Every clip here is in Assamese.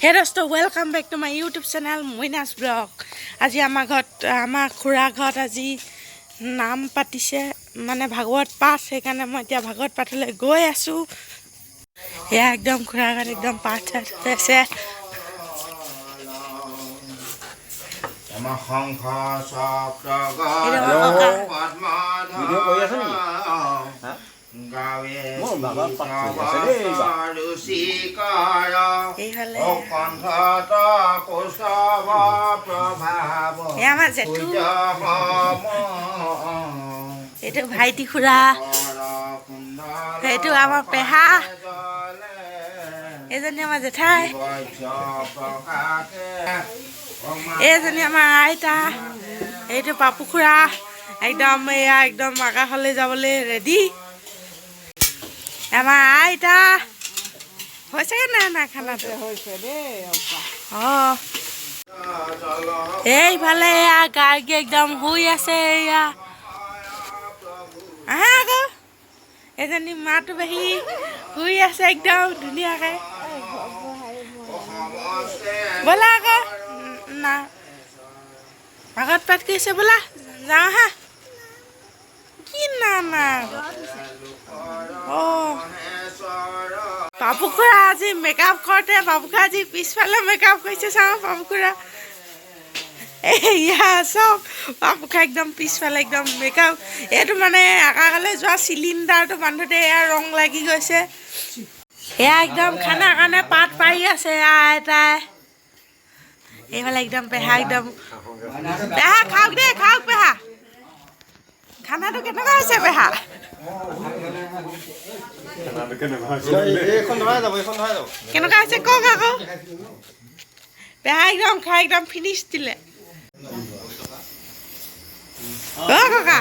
Hey dosto, welcome back to my YouTube channel Moinas Vlog. আজি আমাৰ খুৰা ঘৰত আজি নাম পাতিছে মানে ভাগৱত পাঠ সেইকাৰণে মই এতিয়া ভাগৱত পাঠলৈ গৈ আছো। এয়া একদম খুৰা ঘৰত একদম পাঠ আছে। আমাৰ শংখ চক্ৰ ভিডিঅ' কৰি আছে নেকি? গাৱে এইটো ভাইটি খুৰা, সেইটো আমাৰ পেহা, এইজনী আমাৰ জেঠাই, এইজনী আমাৰ আইতা, এইটো পাপু খুৰা একদম এয়া একদম আকাশলৈ যাবলৈ ৰেডি। আমাৰ আইতা হৈছেগৈ নাই খানাটো অঁ এইফালে এয়া গাৰ্গী একদম শুই আছে। এয়া আহা আকৌ এজনী মাতো পেহী শুই আছে একদম ধুনীয়াকৈ। ব'লা আকৌ না ভাগত পাঠ কৰিছে, ব'লা যাওঁ আহা। কি না অঁ পাপু খুৰা আজি মেকআপ কৰোঁতে পাপু খুৰা আজি পিছফালে মেকআপ কৰিছে। চাওঁ পাপু খুৰা এয়া চব পাপু খুৰা একদম পিছফালে একদম মেকআপ। এইটো মানে আকাশলৈ যোৱা চিলিণ্ডাৰটো বান্ধোতে এয়া ৰং লাগি গৈছে। এয়া একদম খানাৰ কাৰণে পাত পাৰি আছে আইতাই। এইফালে একদম পেহা একদম পেহা খাওক দেই, খাওক পেহা। খানাটো কেনেকুৱা হৈছে পেহা? কেনেকুৱা হৈছে কওক আকৌ। পেহা একদম খাই একদম ফিনিছ দিলে। অ' ককা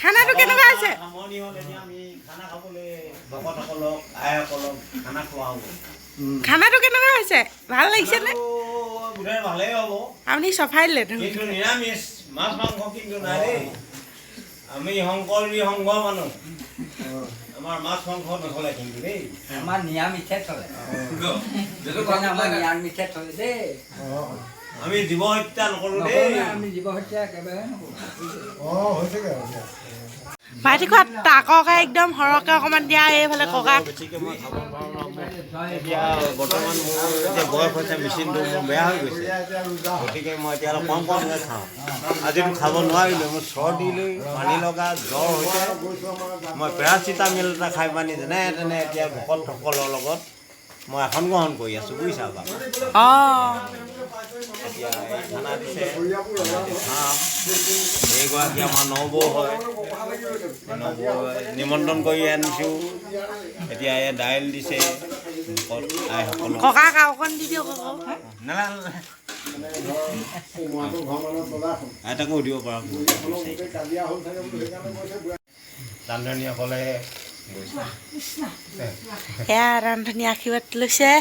খানাটো কেনেকুৱা হৈছে? খানাটো কেনেকুৱা হৈছে? ভাল লাগিছে নে? আপুনি চফাই দিলে নিৰামিষ মাছ মাংস কিন্তু নাই দেই। আমি শংকৰী সংঘ মানুহ, আমাৰ মাছ মাংস নচলে কিন্তু দেই। আমাৰ নিৰামিষে চলে, আমাৰ নিৰামিষে চলে দেই। আমি জীৱ হত্যা নকৰোঁ দেই। আমি জীৱ হত্যা একেবাৰে নকৰোঁ। ভাইটি খোৱা তাককে একদম সৰহকৈ অকণমান দিয়া। এইফালে ককা বেছিকৈ মই খাব নোৱাৰোঁ নহয়। এতিয়া বৰ্তমান মোৰ এতিয়া বয়স হৈছে, মেচিনটো মোৰ বেয়া হৈ গৈছে, গতিকে মই এতিয়া অলপ কম কমকৈ খাওঁ। আজিতো খাব নোৱাৰিলোঁ, মোৰ চৰ্দি লৈ পানী লগা জ্বৰ হৈছে। মই পেৰাচিটামল এটা খাই পানি যেনে তেনে এতিয়া ভকতসকলৰ লগত মই আসন গ্ৰহণ কৰি আছোঁ, বুজিছা বাৰু। অঁ এতিয়া এই খানা দিছে খাওঁ। এইগৰাকী আমাৰ নবৌ হয়, নবৌ নিমন্ত্ৰণ কৰি আনিছোঁ। এতিয়া এই দাইল দিছে আইসকলক। ককাক অকণ দি দিয়ক আকৌ। নালাগে আইতাকো দিব পৰা ৰান্ধনীসকলে এয়া ৰান্ধনী আশীৰ্বাদ লৈছে।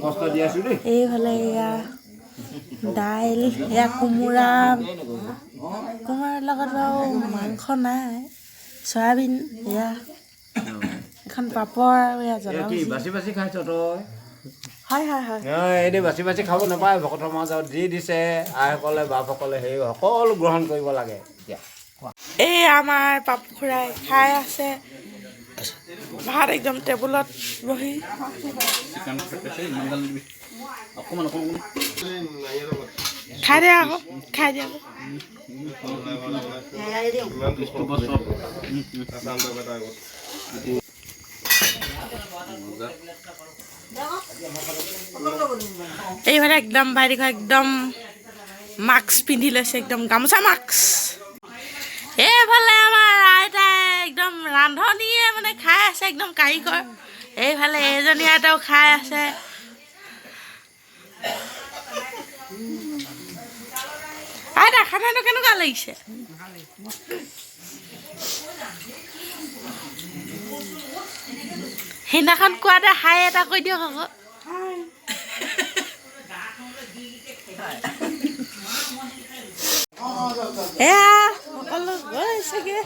কষ্ট দি আছোঁ দেই। এইফালে এয়া দাইল, এয়া কোমোৰাৰ লগত বাৰু মাংস নাই, চয়াবিন, এয়া এখন পাপৰ আৰু এয়া কি বাচি বাচি খাইছ তই? হয় হয় হয়। এইদে বাচি বাচি খাব নাপায়। ভকতৰ মাজত যি দিছে আইসকলে বাপসকলে সেই সকলো গ্ৰহণ কৰিব লাগে। এতিয়া এই আমাৰ পাপু খুৰাই খাই আছে ভাত একদম টেবুলত বহি। খাই দিয়া আকৌ, খাই দিয়া আকৌ। এইফালে একদম ভাইটি খুৰা একদম মাস্ক পিন্ধি লৈছে, একদম গামোচা মাস্ক। এইফালে আমাৰ আইতাই একদম ৰান্ধনীয়ে মানে খাই আছে, একদম কাৰিকৰ। এইফালে এজনী আইতাও খাই আছে। আইতা খানাটো কেনেকুৱা লাগিছে? সেইদিনাখন কোৱাতে হাই এটা কৈ দিয়ক আকৌ। এয়া সকলো গৈছেগে।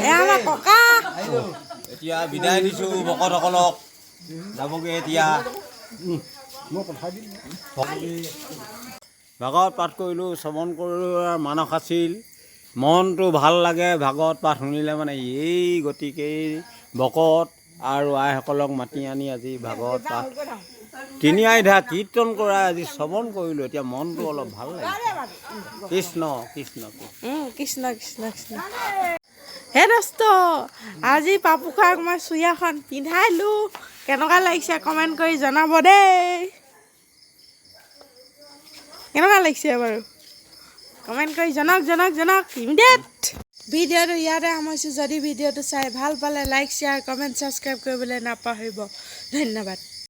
এয়া আমাৰ ককা এতিয়া বিদায় দিছোঁ ভকতসকলক। যাবগৈ এতিয়া ভাগৱত পাঠ কৰিলোঁ, শ্ৰৱণ কৰিলোঁ, মানস আছিল। মনটো ভাল লাগে ভাগৱত পাঠ শুনিলে মানে। এই গতিকে ভকত আৰু আইসকলক মাতি আনি আজি ভাগৱত পাঠ তিনি আইধা কীৰ্তন কৰাই আজি শ্ৰৱণ কৰিলোঁ। এতিয়া মনটো অলপ ভাল লাগে। কৃষ্ণ কৃষ্ণ কৃষ্ণ কৃষ্ণ কৃষ্ণ। হে দোস্ত, আজি পাপু খুৰাক মই চুৰিয়াখন পিন্ধাইলোঁ। কেনেকুৱা লাগিছে কমেণ্ট কৰি জনাব দেই। কেনেকুৱা লাগিছে বাৰু কমেণ্ট কৰি জনাওক ইমিডিয়েট। ভিডিঅ'টো ইয়াতে সামৰিছোঁ। যদি ভিডিঅ'টো চাই ভাল পালে লাইক শ্বেয়াৰ কমেণ্ট ছাবস্ক্ৰাইব কৰিবলৈ নাপাহৰিব। ধন্যবাদ।